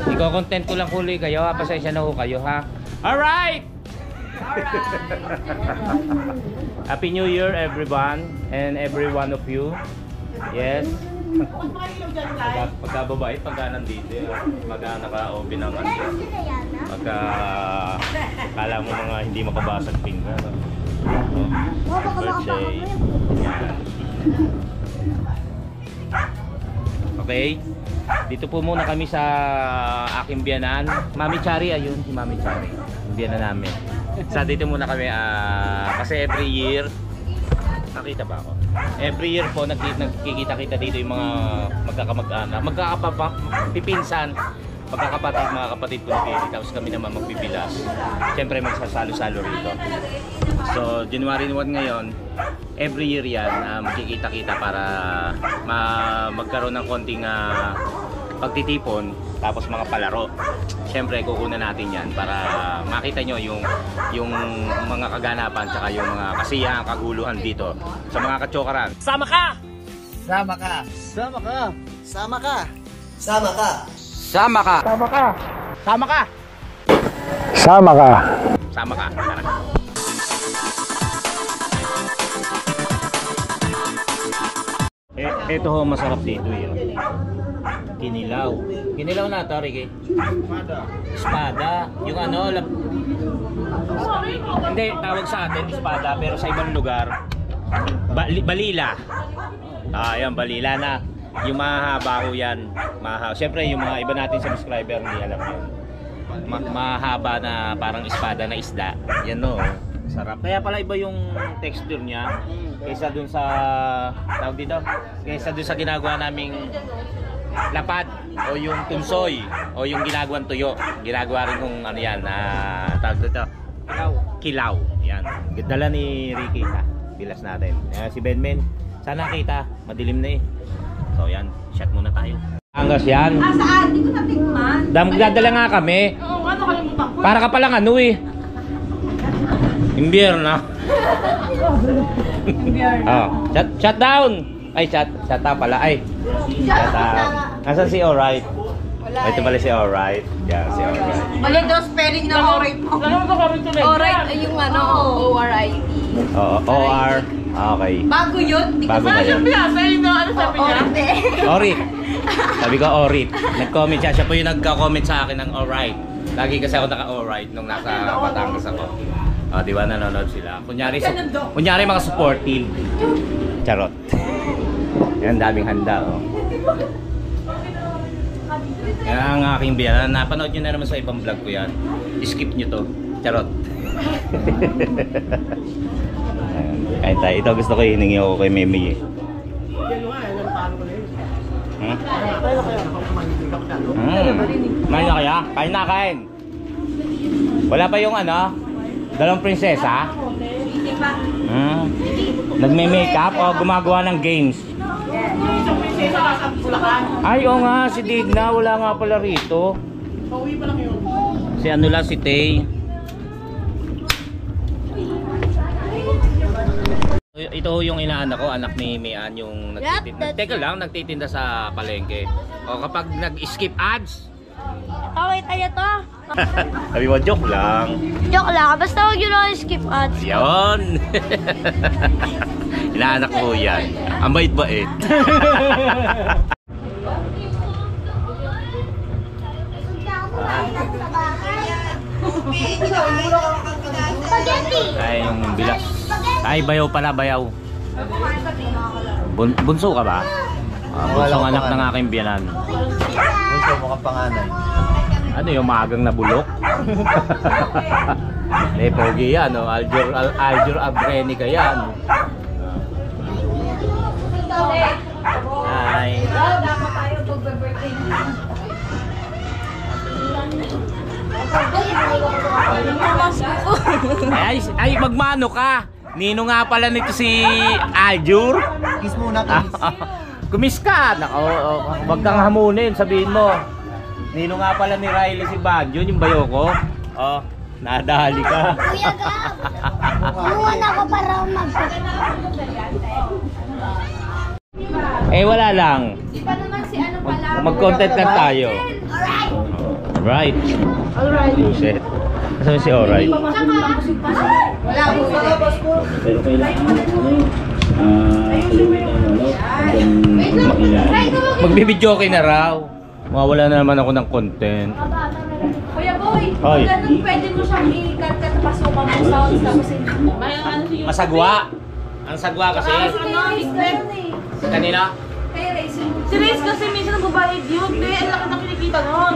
Iko-content ko lang huli kayo ha. Pasensya na ho kayo ha. Alright! Happy New Year everyone and every one of you. Yes. Pagkababait, pagka nandito, pagka naka-open naman siya. Pagka kala mo mga hindi makabasag pinggan. Birthday. Yan. Okay. Dito po muna kami sa aking biyanan. Mami Chari, ayun si Mami Chari. Biyanan namin. Sa dito muna kami kasi every year nakita ba ako? Every year po nagkikita-kita dito yung mga magkakamag-anak, magkakapipinsan, magkakapatid, mga kapatid ko dito. Tapos kami naman magbibilas. Siyempre magsasalo-salo rito. So January 1 ngayon, every year yan magkikita-kita para magkaroon ng konting pagtitipon, tapos mga palaro. Siyempre kukunan natin yan para makita nyo yung mga kaganapan tsaka yung mga kasiyahan, kaguluhan dito sa mga katsokaran. Sama ka! Sama ka! Sama ka! Sama ka! Sama ka! Sama ka! Sama ka! Sama ka! Sama ka! Sama ka! Ito ho masarap dito yun. Kinilaw. Kinilaw na ito, Ricky. Espada. Yung ano, hindi, tawag sa atin espada, pero sa ibang lugar balila. Ayan, balila na. Yung mahaba ko yan. Siyempre yung mga iba natin subscriber hindi alam yun. Mahaba na parang espada na isda. Yan no. Sarap. Kaya pala iba yung texture niya kaysa dun sa tawag dito, kaysa dun sa ginagawa naming lapad o yung tunsoy o yung ginagawang tuyo. Ginagawa rin kung ano yan tawag dito, kilaw. Yan. Dala ni Ricky ha. Bilas natin. Si Benmen. Sana kita. Madilim na eh. So yan. Shot muna tayo. Angas yan. Saan? Hindi ko natikman. Dadala nga kami. Oo, ano kalimutan ko. Para ka palang ano eh. Imbierno. Shut down. Ay, shut down pala. Ay. Shut down. Nasaan si Alright? Ito pala si Alright. Yeah, si Alright. Mali daw spelling ng Alright mo. Alright ay yung ano, O-R-I-T. Oo, O-R. Okay. Bago yun. Bago ba yun? Ano sabi niya? Orit. Sabi ko Orit. Nag-comment siya. Siya po yung nagka-comment sa akin ng Alright. Lagi kasi ako naka-Alright nung nasa Batangas ako. Di ba nanonood sila? Kunyari mga supportive. Charot. Yan, daming handa oh. Yan ang aking biyanan. Napanood nyo na naman sa ibang vlog ko yan. Skip nyo to. Charot. Kain tayo. Ito gusto ko hiningi ako kay Memi eh. Main na kaya? Kain na, kain. Wala pa yung ano? Dalawang prinsesa? Nagme-makeup o gumagawa ng games? Ay, oo nga, si Digna. Wala nga pala rito. Si ano lang, si Tay. Ito yung inaanak ko, anak ni Mian, yung nagtitinda. Teka lang, nagtitinda sa palengke. O kapag nag-skip ads. Wait, tayo to. Sabi mo, joke lang. Joke lang, basta huwag yun lang skip ads. Yun. Inaanak ko yan. Ang bait-bait. Ay, yung bilas. Ay, bayaw pala, bayaw. Bunso ka ba? Bunsong anak ng aking biyanan. Bunso mo kang panganay. Ano yung magang na bulok? Pogi yan, no? Aljur Abrenica yan. Hi. Ay, magmano ka? Nino nga pala nito si Aljur. Kiss muna, kiss. Kumis ka. Wag kang hamunin, sabihin mo. Nino nga pala ni Riley si Banjo, yung bayo ko. Oh, nadali ka. Kuya Gab, umuwan ako para Eh wala lang. Di pa naman si ano pala. Mag-content lang tayo. Alright. Alright. Set. Nasaan si Alright? Wala po. Pero kailangan magbibidyo okay na raw. Mawawala na naman ako ng content. Kuya Boy, Hoy. ganun pwede mo siyang i-cut pasukan mo sounds tapos may ano yung Masagwa. Ang sagwa kasi. Kanina? kaya racing. Si Riz kasi minsan nagbabayad yun. Kaya ang laki na kinikita nun.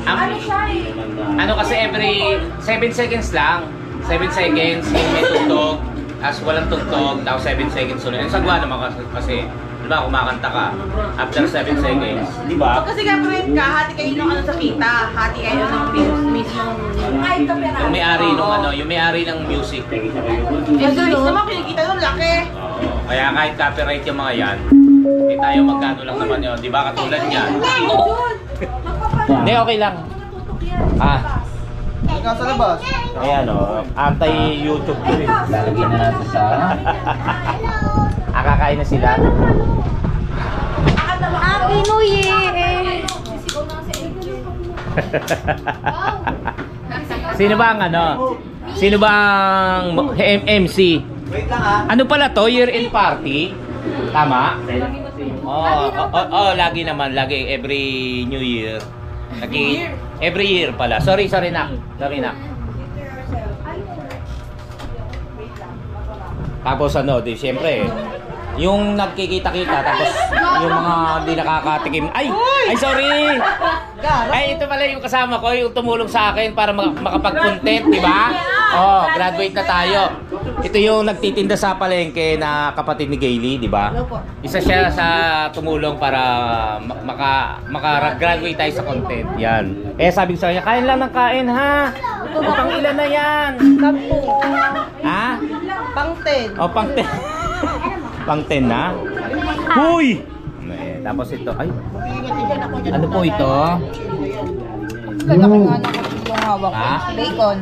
Ano siya eh? Ano kasi every 7 seconds lang. 7 seconds yung may tugtog. As walang tugtog, tapos 7 seconds ulit. Ang sagwa naman kasi, di ba, kumakanta ka. After 7 seconds, di ba? Kasi ka friend ka, hati kayo nung ano sa kita. Hati kayo ng mismong... Ay, kapera. Yung may-ari nung ano, yung may-ari ng music. Eh, si Riz naman kinikita nun, laki. Kaya kahit copyright yung mga yan, hindi tayo magkano lang naman yun. Di ba katulad niyan? Hindi, okay lang. Ah, Nasa labas. ayan o, anti-YouTube ko eh. Lalagyan na natin sa... Kakain na sila. Happy New Year! Sino ba ang ano? Sino ba ang MC? Wait lang ah. Ano pala to? Year-end party? Tama? Oh, lagi naman. Lagi, every New Year. Every year pala. Sorry na. Tapos ano, di siyempre, yung nagkikita-kita, tapos yung mga hindi nakakatikim. Ay, sorry! Ay, ito pala yung kasama ko, yung tumulong sa akin para makapag-content, di ba? Oh, graduate na tayo. Ito yung nagtitinda sa palengke na kapatid ni Gayle, di ba? Isa siya sa tumulong para maka-graduate tayo sa content. Yan. Eh, sabi ko sa kanya, kain lang ng kain, ha? O, pang ilan na yan? Ha? Pang 10. O, pang 10. Pang 10 na? Huy! Tapos ito, ay. Ano po ito? Yung hawak Ha? Bacon.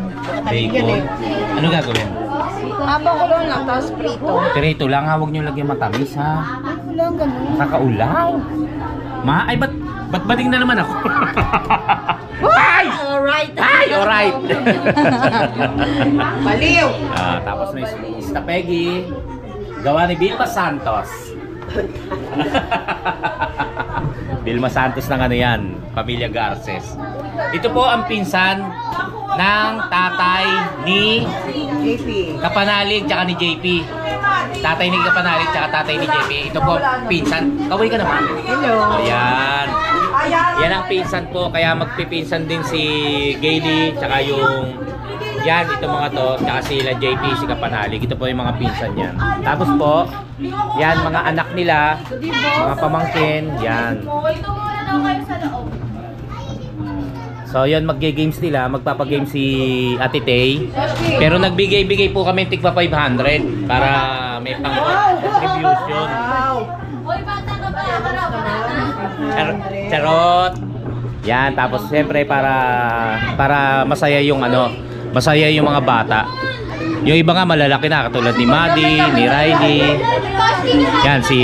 Bacon. Ano gagawin? Habang ko lang lang, tapos prito. Pirito lang ha, huwag nyo lagyan matamis ha. Wala, ganun. Kakaulaw. Ay, ba't bading na naman ako? Ay! Alright. Ay! Alright! Baliw. Tapos may stapegi. Gawa ni Vilma Santos. Vilma Santos ng ano yan, Pamilya Garces. Ito po ang pinsan ng tatay ni JP. Kapanalig tsaka ni JP. Tatay ni Kapanalig tsaka tatay ni JP. Ito po pinsan. Kaway ka naman. Hello. Ayan. Yan ang pinsan po. Kaya magpipinsan din si Gayle tsaka yung yan, ito mga to, tsaka sila JP, si Kapanalig. Ito po yung mga pinsan yan. Tapos po, yan, mga anak nila, mga pamangkin, yan. Ito muna daw kayo sa loob. So yun, magge-games nila, magpapagame si Ate Tay. Pero nagbigay-bigay po kami tigpa 500 para may pang-contribution. Hoy, bata ka ba? Charot! Yan, tapos siyempre para masaya yung ano, masaya yung mga bata. Yung iba nga malalaki na, katulad ni Maddie, ni Riley. Yan, si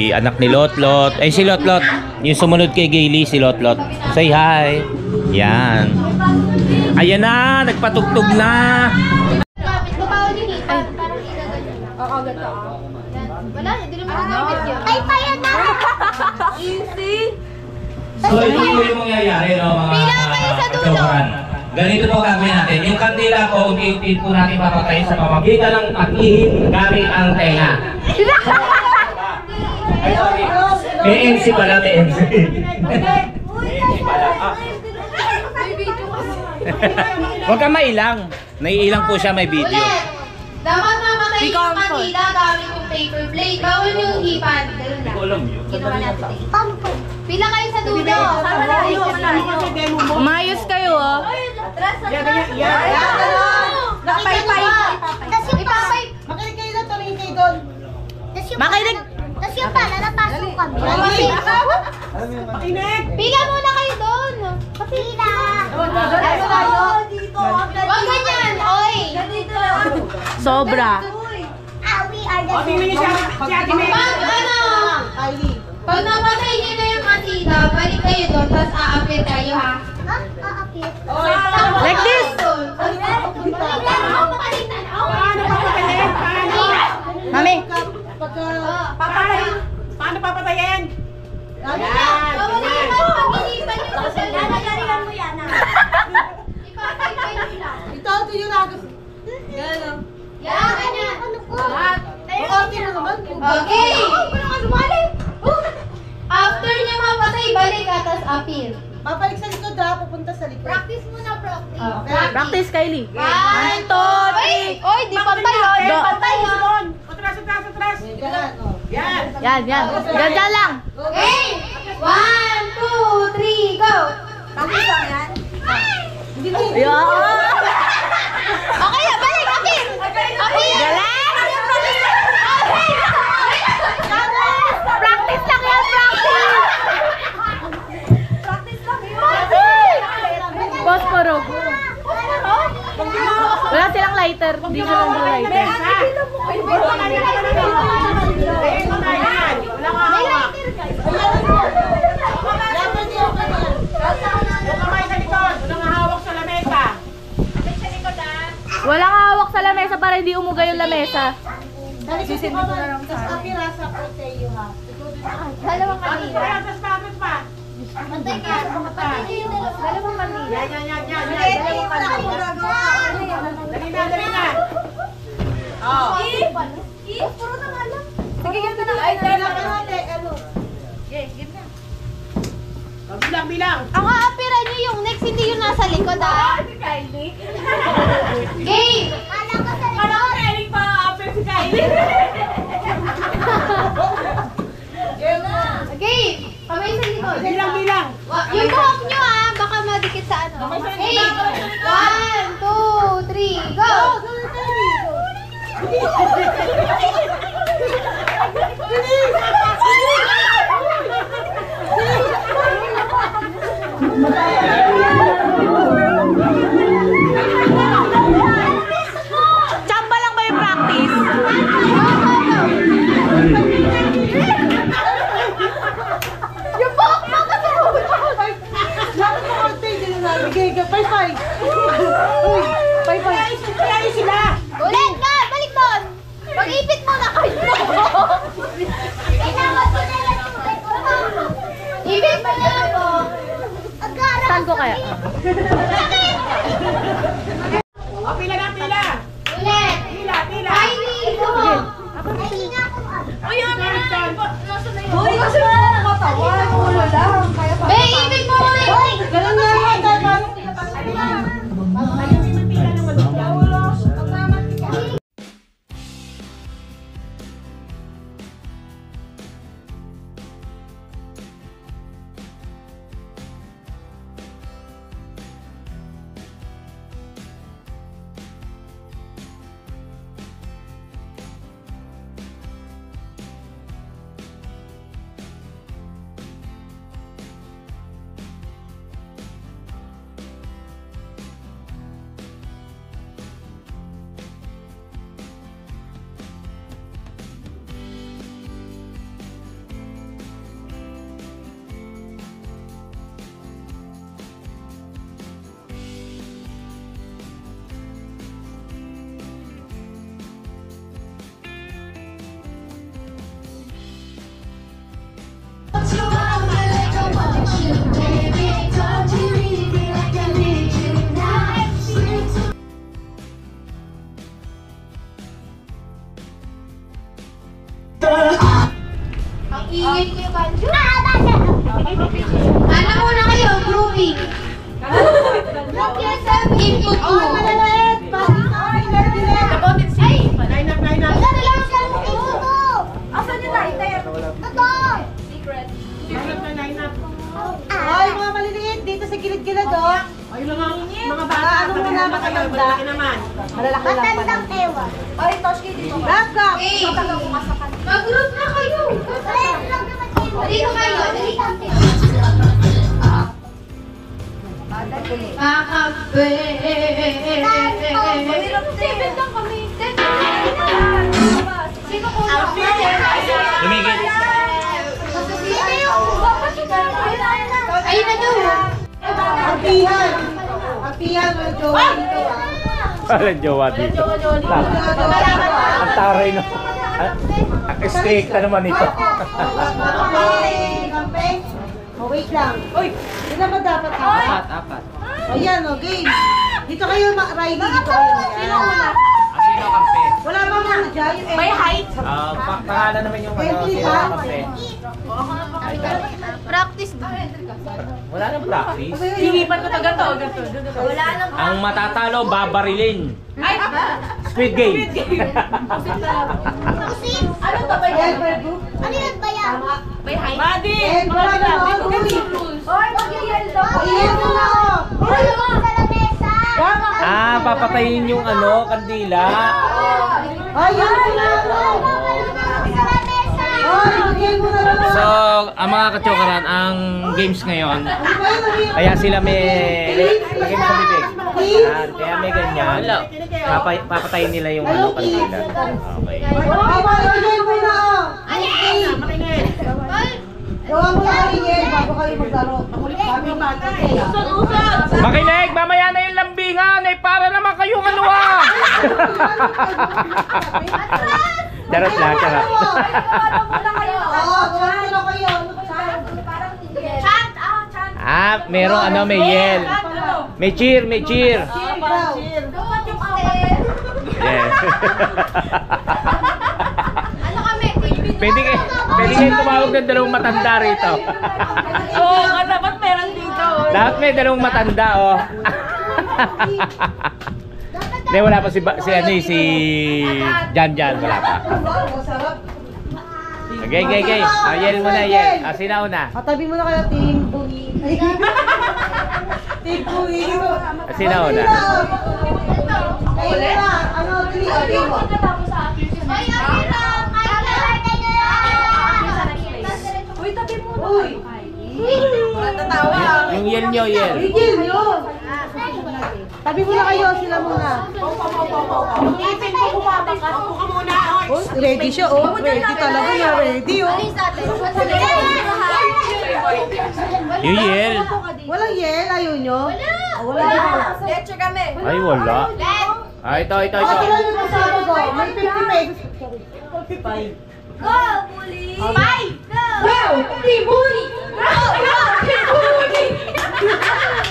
anak ni Lotlot. Ay, si Lotlot. Yung sumunod kay Gayle, si Lotlot. Say hi. Yan. Ayan na, nagpatugtog na. Oo, gato. Wala, hindi naman gamit yun. Ay, payat na! Easy. So, ito po yung mangyayari, no, mga Pila kayo sa dulo. kasawaran. Ganito po gagawin natin. Yung kandila po, unti-unti po natin papatayin sa pamagitan ng pag-ihip gamit ang tenga. Ay, sorry. PNC pala, PNC. PNC pala. Huwag kang mailang. Naiilang po siya, may video. Dapat mamatay yung kandila gamit yung paper plate. Bawal yung hipan. Ganun lang. Alam yun. Ginawa natin. Pila kayo sa dulo. Umayos kayo, oh. Atras, atras. Nakipay-pay. Tapos yung papay. Makinig kayo doon, tumingin kayo doon. Makinig. Tapos yung pala, napasok kami. Makinig. Pila muna kayo doon. Pila. Ano tayo? Dito. Huwag ganyan. Oy. Ganito lang. Sobra. We are the Pag ano, pag namatay niyo na yung kandila, balik kayo doon, tapos aapit kayo ha. appear. Babalik sa likod ha, pupunta sa likod. Practice muna, practice. Practice, Kylie. 1, 2, 3. Oy, di pantay yun. Go. Pantay yun. Atras. Yan, oh. Yan. Yan. Diyan lang. Okay. 1, 2, 3, go. Practice lang yan. Ayan. Okay na, balik. Appear. Appear. Galing. Practice lang yan, practice. Posporo. Wala silang lighter. Hindi ko lang yung lighter. Walang hawak sa lamesa para hindi umugay yung lamesa. Sisindi ko na lang sa apira sa Porteyo ha. Dalawang kanina. Pantay ka. Pantay niyo yung dalawang kanina. Yan. Dali na. Oh. Puro na nga lang. Sige, yan na. Ay, bilang. Ang aapiran niyo yung next, hindi yung nasa likod, ha? Game! Game! Kamay sa likod. Bilang. Yung buhok nyo, ha? Baka madikit sa ano. Game! 1, 2, 3, go! Chamba lang ba yung practice? Yung buhok mo kasi ulit ka! Balik doon! Mag-ipit muna kayo! Ipit mo na ako! Saan ko kaya? Pila. Ulit! Pila. Kylie! Go! Be, ipit mo ulit! Ganun nga lang. Ang ingay ko yung banjo. Ano muna kayo? Grooving. Group yourself into two. Ay! Line up. Wala na lang sa into. Asan yung lighter? Totoo. Secret na line up. Ay, mga maliliit dito sa gilid-gilid, oh. Ay, mga bata. Ano mo na matanda? Naman. Malalaki lang pala. Matandang ewan. Ay, Toshki, dito ka. Back up! Hey! Mag-group na kayo. Dito kayo. Makabe. Seven lang kami. Sino ko na? Lumigit. Ayun na daw. Apihan! Apihan, may jowa dito, ah. Walang jowa dito. Ang taray no. Ang strict na naman ito. Kampe. Oh, wait lang. Uy! Ilan ba dapat? Apat. O yan, o, game. Dito kayo, Riley. Dito kayo. Sino una? Sino kampe? Wala bang mga dyan? May height. Pangalan naman yung ano, sino kampe? Practice ba? Wala nang practice. Hinipan ko to ganito. Wala nang Ang matatalo, babarilin. Ay! Squid Game. pusit. Ano to ba yan? Ano yun ba yan? May high. Buddy! Wala na ako. Oy, mag-yel daw. Iyan mo na ako. Oy, sa lamesa. Ah, papatayin yung ano, kandila. Ayan mo na ako. Sa lamesa. Oy, iyan mo na ako. So, ang mga kachokaran, ang games ngayon, kaya sila may lagay sa bibig. Yan, kaya may ganyan. Papatayin nila yung ano, kandila. Okay. Iyan mo na ako. Oy, Gawa mo na iyan bago kayo maglaro. Kami bata. Makinig, mamaya na yung lambingan, eh, para naman kayong ano ah! Charot lang, charot. Oo, gawa mo na kayo. chant. Ah, meron ano, may yell. May cheer, may cheer. Yes. Ano kami? Pwede kayo tumawag ng dalawang matanda rito. Oo, dapat meron dito. Dapat may dalawang matanda, oh. Hindi, wala pa si Jan, wala pa. Okay. Yell mo na, yell. Sina una? Patabi mo na kayo, Team Bungi. Team Bungi. Sina una? Ayun na, ano, Team Bungi mo. Oy, Akira! Uy, tabi mo. Uy! Tatawa. Yung yell nyo, yell. Rigil yun! Tabi mo na kayo, sila muna. Ipin ko bumabak ka. Upo ka muna. Oh, ready siya, oh. Ready talaga na, ready, oh. Yung yell. Walang yel, ayaw nyo? Wala. Leche kami. Ay, wala. Ah, ito. Kailan yung kasama ko? May 50 pesos. Go, bully! Five! Go! Team Bungi!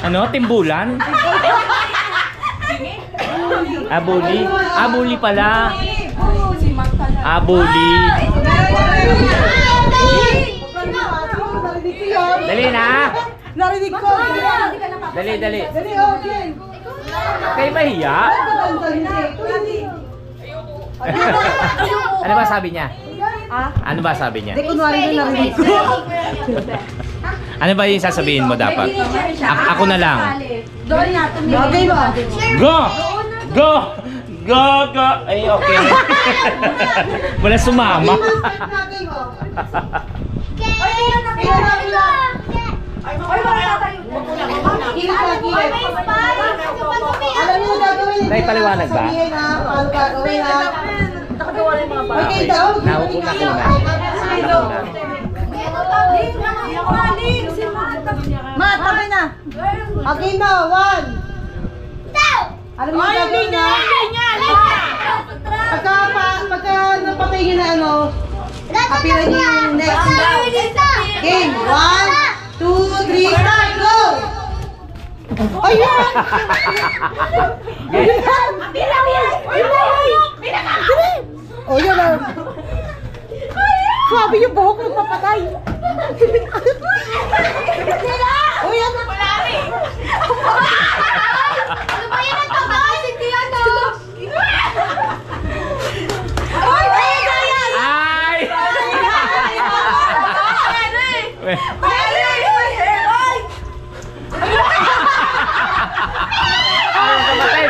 Ano? Timbulan? Abuli? Abuli pala. Abuli. Narinig ko yun. Dali na. Narinig ko. Dali. Dali, okay. Kayo mahiya? Ano ba sabi niya? Ano ba sabi niya? Hindi, kunwari na narinig ko. Ano ba yung sasabihin mo dapat? Ako na lang. Okay ba? Go! Go! Go! Go! Ay, okay. Wala sumama. Alam niyo gagawin. Nay, paliwanag ba? Sabihin na, paano gagawin na. Nakagawa na yung mga bata. Okay daw. Naukuna. Ma, tabi na. Okay na, 1. Alam niyo gagawin na. Pagka napatay niyo na ano, kapilan niyo yung next. Game, 1, 2, 3, start, go! Ayan! Oh, yan na. Sabi yung buhok mo papatay. Oh, yan na. Ano ba yan ang tagay? Hindi yan o! Ay!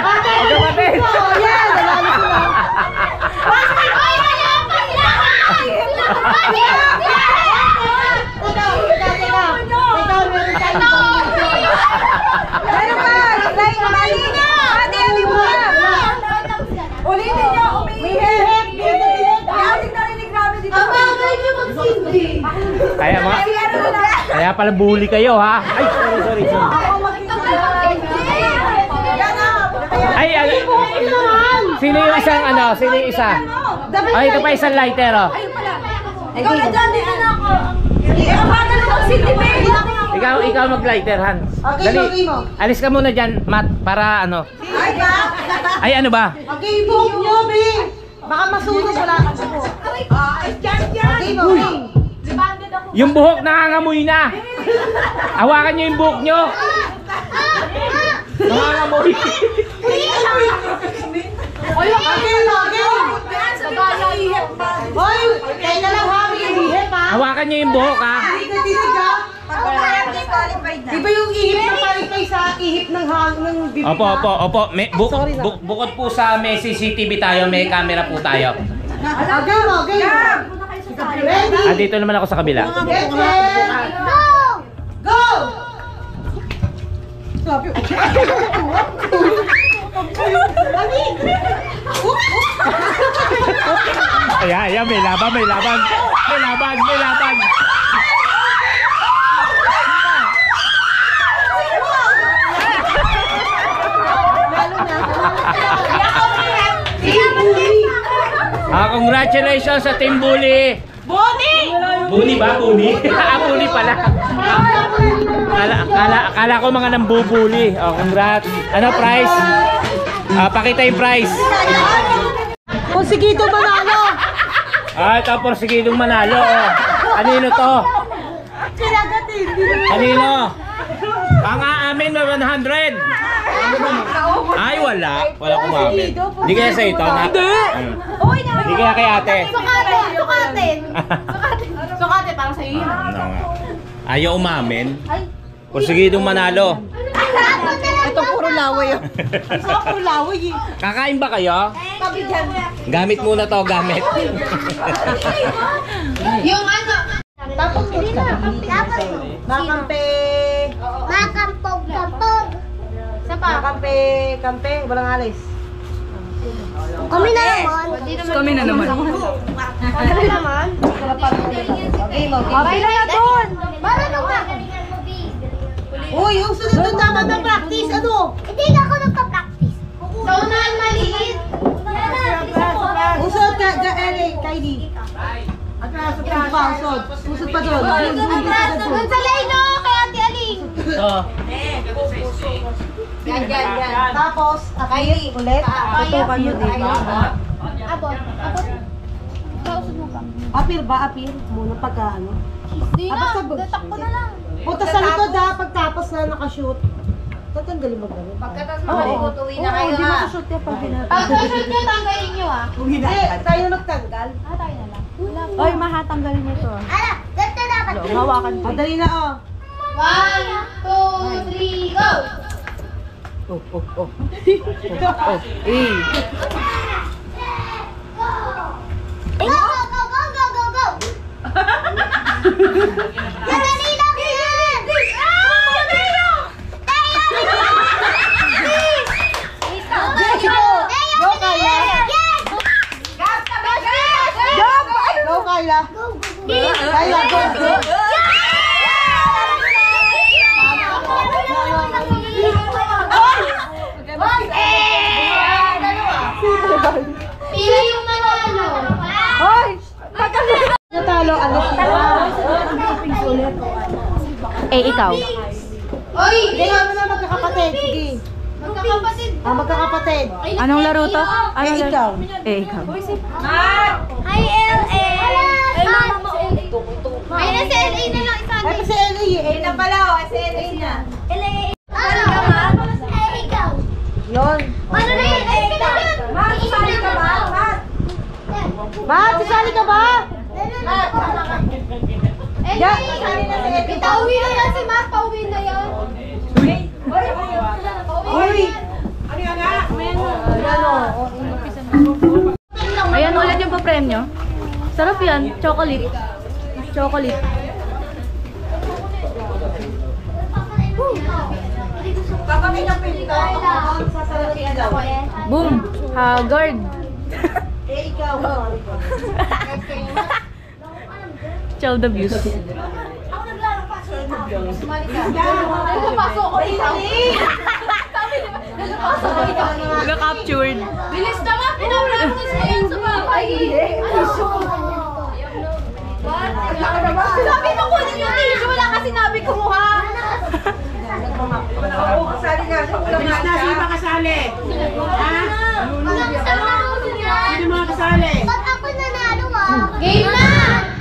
Kapatid! Oh, yan. Nalalo sila. Ulitin niyo, umihip. Aling narinig namin dito. Kaya pala bully kayo ha. Ay, sorry. Ay, sino yung isang ano? Sino yung isa? Ay, ito pa isang lighter oh. Ikaw na dyan, dito na ako. Ikaw na ang city babe. Ikaw mag-lighter, Han. Okay, Dali. okay mo. Alis ka muna dyan, Matt, para ano. Ay, ano ba? Okay, buhok nyo, Bing. Baka masunog, wala kang buhok. Okay mo, Bing. Libanded ako. Yung buhok nangangamoy na. Hawakan nyo yung buhok nyo. Nangangamoy. Oy, again. Hoy, teka lang ha, may ihip ha. Hawakan nyo yung buhok ha. Tinig ha. Di ba yung ihip na palipay sa ihip ng bibig Opo, opo, opo. Bukod po sa may CCTV tayo, may camera po tayo. Again. Ready? Dito naman ako sa kabila. Get set. Go! Ayan, may laban. Congratulations sa Team Bully. Buni ba? Buni? Buni pala. Akala ko mga nambubuli. Congrats. Ano prize? Pakita yung prize. Porsigido manalo. Ito porsigidong manalo. Kanino to? Kanino? Ang aamin na 100. Ay, wala. Wala kumamin. Hindi kaya sa ito. Hindi kaya kay ate. Sukatin, parang sa'yo yun. Ayaw umamin. Porsigidong manalo. Ito puro laway. Puro laway eh. Kakain ba kayo? Gamit muna to, gamit. Yung ano, Tapos hindi na. Tapos Makampe. makampog-kampog. isa pa. Kampe. Walang alis. Kami na naman. Kami na naman. Kami naman. Okay na doon. Para nung ka. Uy, yung sunod doon dapat na practice. Ano? Hindi na ako nagpa-practice. Sa unahan maliit. Usod ka, Kylie. Usod pa doon. Doon sa Lino, kay Ate Aling. Yan. Tapos, Kylie ulit. Tutukan nyo din. Abot. Kausap mo ka. Apir ba? Apir? Muna pagka ano. Di na, tatakbo na lang. Punta sa likod ha, pagtapos na nakashoot. Tatanggalin mo gano'n. Pagkatapos Oo. uwi na kayo Hindi ha. masushoot yan pag binata. Pag sushoot nyo, tanggalin nyo ah. Hindi, tayo nagtanggal. Tayo na lang. Oy, mahatanggalin niyo to. Ala, ganito dapat. Hawakan ko. Madali na oh. 1, 2, 3, go! Go! Madali lang yan! Go, Kyla! Go, Kyla! Kyla, go! Pila yung nanalo. Hoy! Natalo, ano? Ikaw. Oy! Hindi kami na magkakapatid. Sige. Magkakapatid. Magkakapatid. Anong laro to? Ikaw. Ikaw. Hi, LA! Ay, na si LA na lang isa. Ay, si Ellie. Eh, na pala. Si LA na. Ano? Ikaw. Yun. Ano na yun? Makikisali ka ba? Ba, sasali ka ba? LA! Pauwi na yan si Matt. Pauwi na yan. Uy! Ayan ulit yung papremyo. Sarap yan. Chocolate. Boom! Haggard. Eh, ikaw. Child abuse. Nagpapasok ko ito. Na-captured. Bilis naman. Pinapractice ko yan sa bahay. Sabi mo kunin yung tissue. Wala ka sinabi kumuha. Sino ba kasali? Sino mga kasali? Ba't ako nanalo ah? Game na!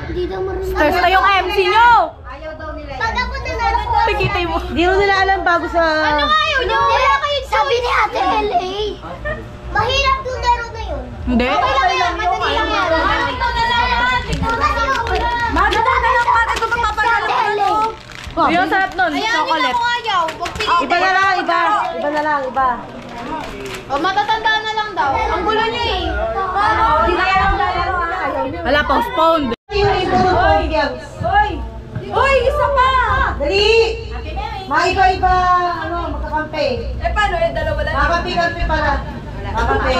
Hindi daw marunong. Stars na yung MC. nyo! Ayaw daw nila yan. Pag ako nanalo ko. Pikitay mo. Hindi mo nila alam bago sa... Ano ayaw nyo? Wala kayong sabi ni Ate LA. Mahirap yung laro na yun. Hindi. Okay lang yan. Madali lang yan. Ikaw na lang yan. Ikaw na lang. Madali na lang. Bakit ito magpapanalo ka na? Yung sarap nun, Ayan, hindi chocolate. ako ayaw. Huwag pilitin. Iba na lang, iba. Iba na lang, iba. O, matatanda na lang daw. Ang gulo niya eh. Hindi na yan ang lalaro ha. Ayaw nyo. Wala, postponed. Yung iba ng phone games. Uy, isa pa! Dali! Maiba-iba, ano, magkakampi. Eh, paano? Eh, dalawa lang. Makampi-kampi pala. Makampi,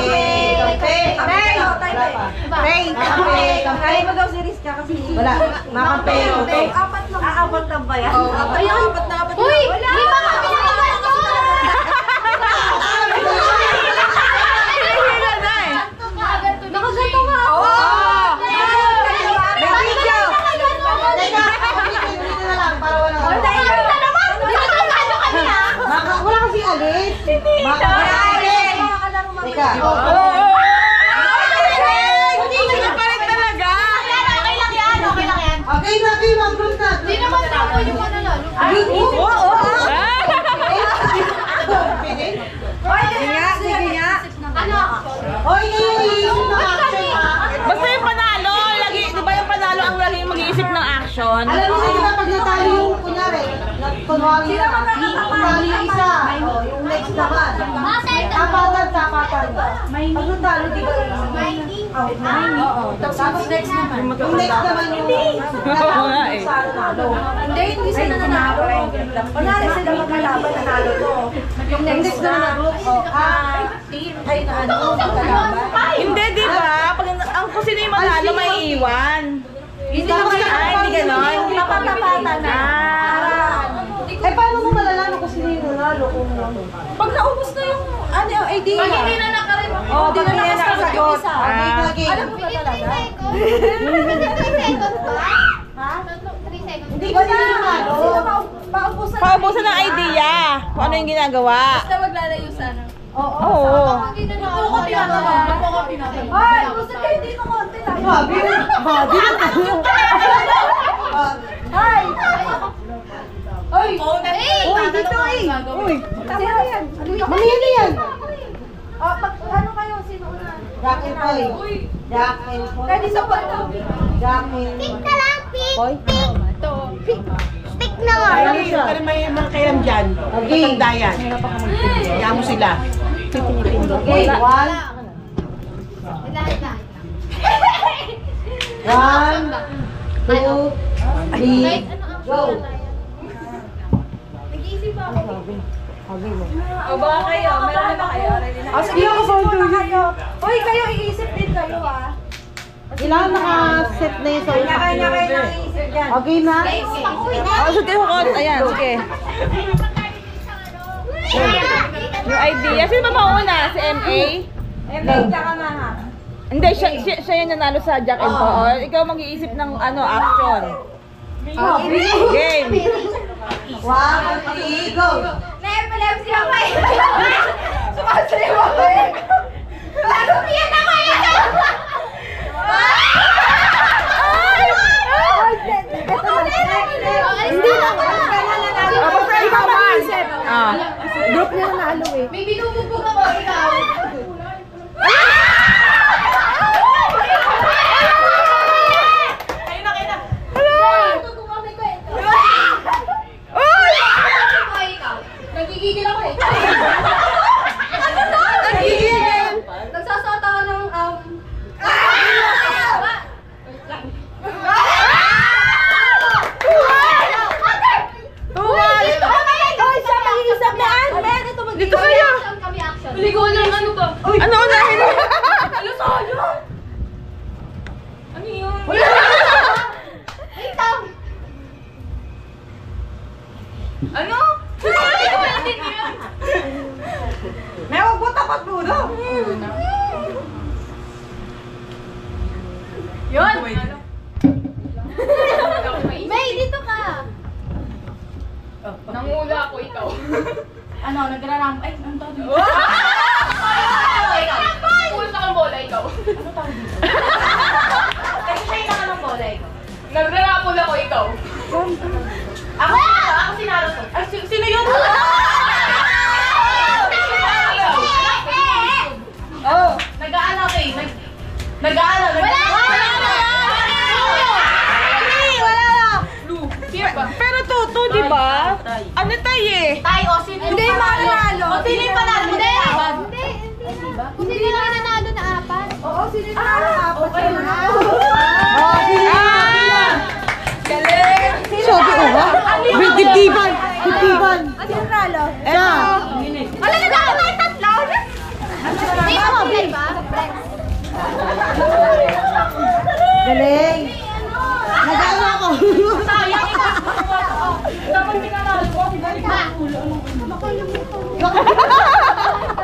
kampi. Ray! Makampi, kampi. Kaya mo daw si Rizka kasi... Wala, makampi, kampi. Apat lang. Apat lang ba yan? Apat na. Uy! Di ba kami nakagawa ko? Nakaganto nga ako. May video. Teka, ulitin na lang, para wala. Wala kasi alis. Makampi. Teka. Okay na, okay, mag-group na. Hindi naman ako yung mananalo. Sige nga. Ano? Hoy, ngayon iisip ng action, ha? Basta yung panalo, lagi, di ba yung panalo ang lagi yung mag-iisip ng action? Alam mo di ba pag natalo yung kunyari, kunwari na, natalo yung isa, yung next naman. Tapatan. Pag natalo, di ba tapos next naman. Yung next naman yung natalo. Hindi sila nanalo. Kunwari sila magkalaban, nanalo to. Yung next na, team ay na ano, magkalaban. Hindi, di ba? Pag ang kung sino yung manalo, may iwan. Hindi naman Hindi ganon. Papatapatan na. Eh, paano mo malalaman kung sino yung nanalo? Pag naubos na yung idea. Pag hindi na nakarim. Hindi na nakasagot yung isa. Alam mo ba talaga? 3 seconds ba? Ha? 3 seconds. Hindi ko na nanalo. Paubusan. Paubusan ng idea. Kung ano yung ginagawa. Basta maglalayo sana. Oo. Hindi na ako pinatawag. Ako pinatawag. Ay, gusto kayo dito konti lang. Grabe. Ay! Ay! Uy, dito eh! Uy! Sino yan? Mali na yan. Ano kayo? Sino una? Jack and Poy. Jack and Poy. Kaya dito pa ito. Jack and Pick na lang, pick. Poy. Stick na nga. Ano siya? May mga kailam dyan. Okay. Matanda yan. Kaya mo sila. Okay, 1, 2, 3, go. O baka kayo, meron na ba kayo? Sige ako sa kayo. Uy, kayo iisip din kayo ah. Kailangan naka-set na yun sa utak Kanya kayo niyo. nang iisip yan. Okay na? Oh, sige ko. Ayan, sige. Yung idea. Sino ba mauna? Si MA? Wait ka na ha. Hindi, siya yung nanalo sa Jack and Paul. Ikaw mag-iisip ng action. Game. 1, 2, 3, go. Na-epilepsy ako eh. Sumasayaw ako eh. Nasumiyan ako eh. Hindi na ako. Basta ikaw mag-iisip. Group niya nanalo eh. May binubugbog ako ikaw. Nagigigil ako eh. Nagsasota ka ng Dito kayo. Action kami, action. Ligo ng ano ba? Ano unahin? Wait lang. Ano? May huwag mo tapat muna. Yun. May, dito ka. Nangula ako ikaw. Ano, nagraram... Ay, ang tawag dito. Pulsa kang bola ikaw. Ano tawag dito? Kasi siya yung naka ng bola ikaw. Nagrarapol ako ikaw. Ako sinalo to. Ay, sino yun? Oh. Nag-aano kayo? Nag-aano? Pero tuto, di ba? Ano tayo eh? Tayo, sino yung panalo? Sino yung panalo? Hindi. Kung sino lang nanalo na apat. Oo, sino yung apat? Okay na. Oh, sino yung Galing! Sabi ko ba? Dibdiban! Dibdiban! Ano yung nalo? Siya! Wala na ako na tatlo. Hindi mo play ba? Galing! Nag-ano ako? Sayang, dapat pinanalo ko.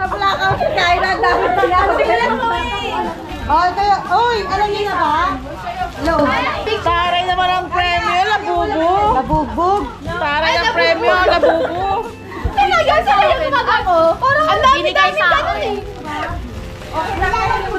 Wala kang kain na dami pala. Oh, kaya, oy, alam niyo na ba? Hello. Taray naman ang premyo, labubo. Nabugbog. Taray ng premyo, labubo. Talaga, sila yung gumagawa ko. Parang ang dami-dami ganun eh. Okay, nakakalala mo